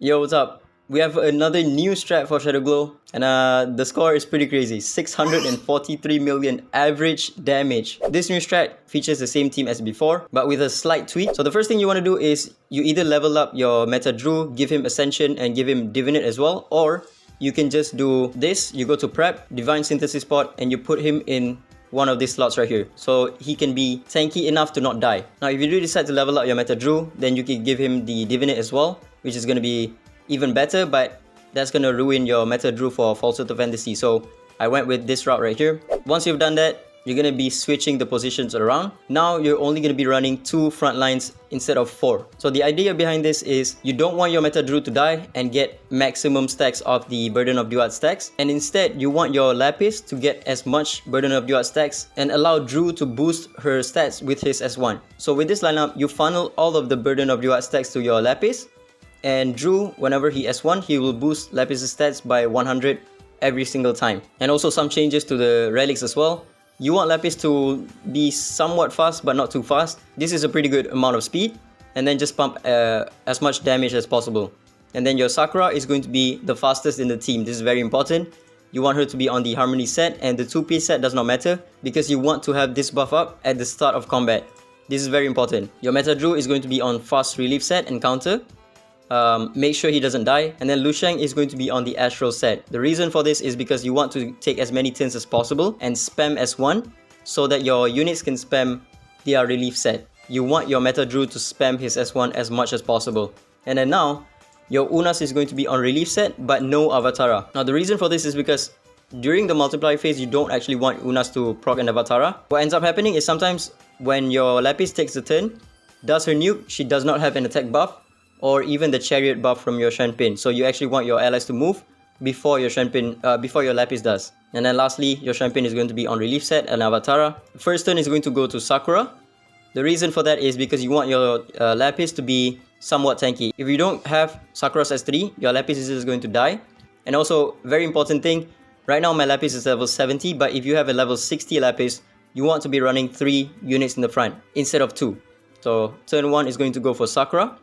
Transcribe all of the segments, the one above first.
Yo, what's up? We have another new strat for ShadowGlow, and the score is pretty crazy. 643 million average damage. This new strat features the same team as before, but with a slight tweak. So the first thing you want to do is you either level up your Metadru, give him Ascension, and give him Divinate as well, or you can just do this. You go to Prep, Divine Synthesis Pot, and you put him in one of these slots right here, so he can be tanky enough to not die. Now, if you do decide to level up your Metadru, then you can give him the Divinate as well, which is going to be even better, but that's going to ruin your Metadru for Falsehood of Fantasy. So I went with this route right here. Once you've done that, you're going to be switching the positions around. Now you're only going to be running 2 front lines instead of 4. So the idea behind this is you don't want your Metadru to die and get maximum stacks of the Burden of Duat stacks, and instead you want your Lapis to get as much Burden of Duat stacks and allow Drew to boost her stats with his S1. So with this lineup, you funnel all of the Burden of Duat stacks to your Lapis, and Drew, whenever he S1, he will boost Lapis' stats by 100 every single time. And also some changes to the relics as well. You want Lapis to be somewhat fast but not too fast. This is a pretty good amount of speed, and then just pump as much damage as possible. And then your Sakura is going to be the fastest in the team. This is very important. You want her to be on the Harmony set, and the 2-piece set does not matter because you want to have this buff up at the start of combat. This is very important. Your Metadru is going to be on Fast Relief set and counter. Make sure he doesn't die, and then Lu Sheng is going to be on the Astral set. The reason for this is because you want to take as many turns as possible and spam S1 so that your units can spam their relief set. You want your Metadru to spam his S1 as much as possible. And then now, your Unas is going to be on relief set but no Avatara. Now the reason for this is because during the multiply phase, you don't actually want Unas to proc an Avatara. What ends up happening is sometimes when your Lapis takes the turn, does her nuke, she does not have an attack buff, or even the chariot buff from your Shenpin. So you actually want your allies to move before your Shenpin, before your Lapis does. And then lastly, your Shenpin is going to be on relief set and Avatara. First turn is going to go to Sakura. The reason for that is because you want your Lapis to be somewhat tanky. If you don't have Sakura's S3, your Lapis is just going to die. And also, very important thing, right now my Lapis is level 70, but if you have a level 60 Lapis, you want to be running 3 units in the front instead of 2. So turn 1 is going to go for Sakura.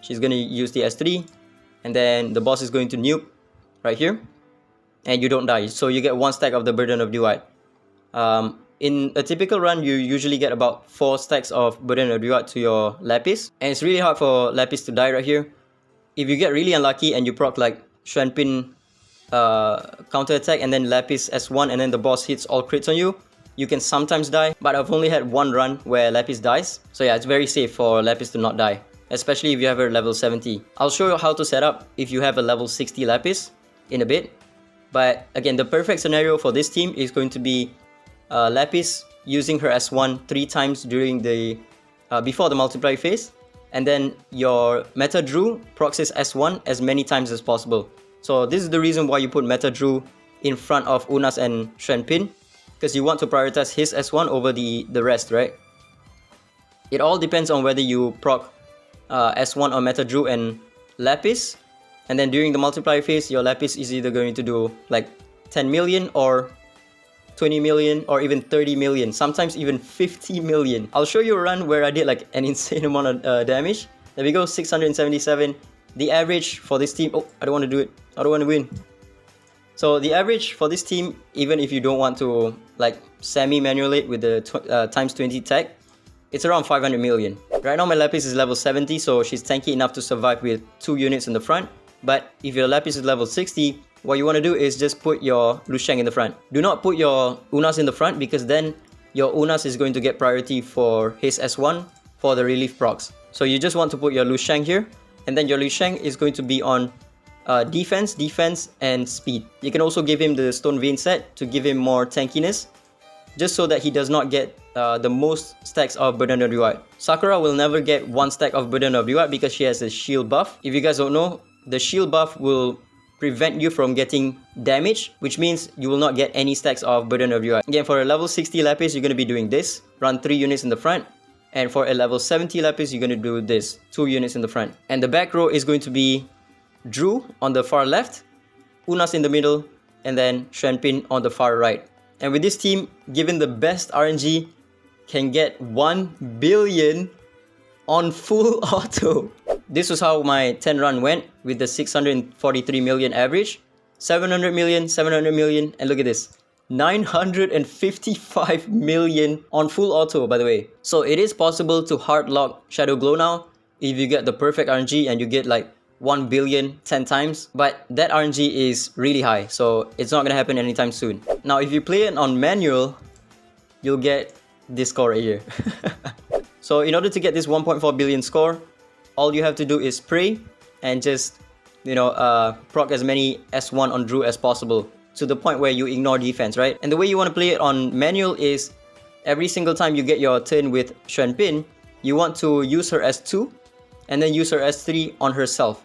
She's going to use the S3, and then the boss is going to nuke right here, and you don't die. So you get 1 stack of the Burden of Duat. In a typical run, you usually get about 4 stacks of Burden of Duat to your Lapis, and it's really hard for Lapis to die right here. If you get really unlucky and you proc like Shenpin counter attack and then Lapis S1 and then the boss hits all crits on you, you can sometimes die, but I've only had 1 run where Lapis dies. So yeah, it's very safe for Lapis to not die, especially if you have a level 70. I'll show you how to set up if you have a level 60 Lapis in a bit. But again, the perfect scenario for this team is going to be Lapis using her S1 3 times during the before the multiply phase, and then your Metadru procs his S1 as many times as possible. So this is the reason why you put Metadru in front of Unas and Shenpin, because you want to prioritize his S1 over the rest, right? It all depends on whether you proc S1 on Metadru and Lapis, and then during the multiply phase, your Lapis is either going to do like 10 million or 20 million or even 30 million, sometimes even 50 million. I'll show you a run where I did like an insane amount of damage. There we go, 677. The average for this team, oh, I don't want to do it, I don't want to win. So the average for this team, even if you don't want to like semi-manualate with the times 20 tech, it's around 500 million. Right now my Lapis is level 70, so she's tanky enough to survive with 2 units in the front. But if your Lapis is level 60, what you want to do is just put your Lu Sheng in the front. Do not put your Unas in the front, because then your Unas is going to get priority for his S1 for the relief procs. So you just want to put your Lu Sheng here, and then your Lu Sheng is going to be on defense, and speed. You can also give him the Stone Vein set to give him more tankiness, just so that he does not get the most stacks of Burden of Duat. Sakura will never get 1 stack of Burden of Duat because she has a shield buff. If you guys don't know, the shield buff will prevent you from getting damage, which means you will not get any stacks of Burden of Duat. Again, for a level 60 Lapis, you're going to be doing this, run 3 units in the front. And for a level 70 Lapis, you're going to do this, 2 units in the front. And the back row is going to be Drew on the far left, Unas in the middle, and then Shenpin on the far right. And with this team, given the best RNG, can get 1 billion on full auto. This was how my 10 run went with the 643 million average. 700 million, 700 million, and look at this. 955 million on full auto, by the way. So it is possible to hard lock ShadowGlow now if you get the perfect RNG and you get like 1 billion 10 times. But that RNG is really high, so it's not gonna happen anytime soon. Now if you play it on manual, you'll get this score right here. So in order to get this 1.4 billion score, all you have to do is pray and just, you know, proc as many S1 on Drew as possible to the point where you ignore defense, right? And the way you want to play it on manual is every single time you get your turn with Xuan Pin, you want to use her S2 and then use her S3 on herself.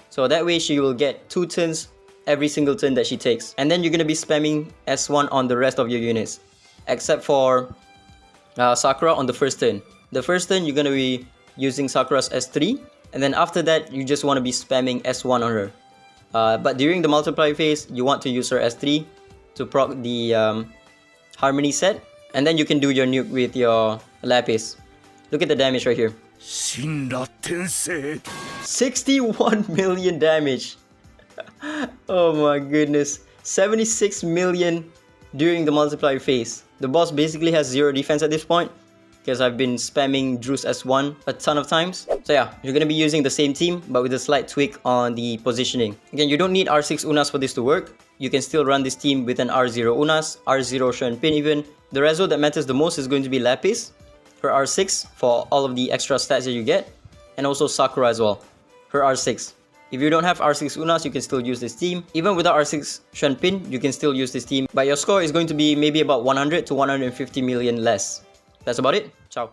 So that way she will get 2 turns every single turn that she takes. And then you're going to be spamming S1 on the rest of your units, except for Sakura on the first turn. The first turn you're going to be using Sakura's S3, and then after that you just want to be spamming S1 on her. But during the multiply phase, you want to use her S3 to proc the Harmony set, and then you can do your nuke with your Lapis. Look at the damage right here. 61 million damage. Oh my goodness. 76 million during the multiply phase. The boss basically has 0 defense at this point, because I've been spamming Drew's S1 a ton of times. So yeah, you're going to be using the same team, but with a slight tweak on the positioning. Again, you don't need R6 Unas for this to work. You can still run this team with an R0 Unas, R0 Xuan Pin even. The reso that matters the most is going to be Lapis, her R6 for all of the extra stats that you get, and also Sakura as well, her R6. If you don't have R6 Unas, you can still use this team. Even without R6 Xuan Pin, you can still use this team, but your score is going to be maybe about 100 to 150 million less. That's about it. Ciao.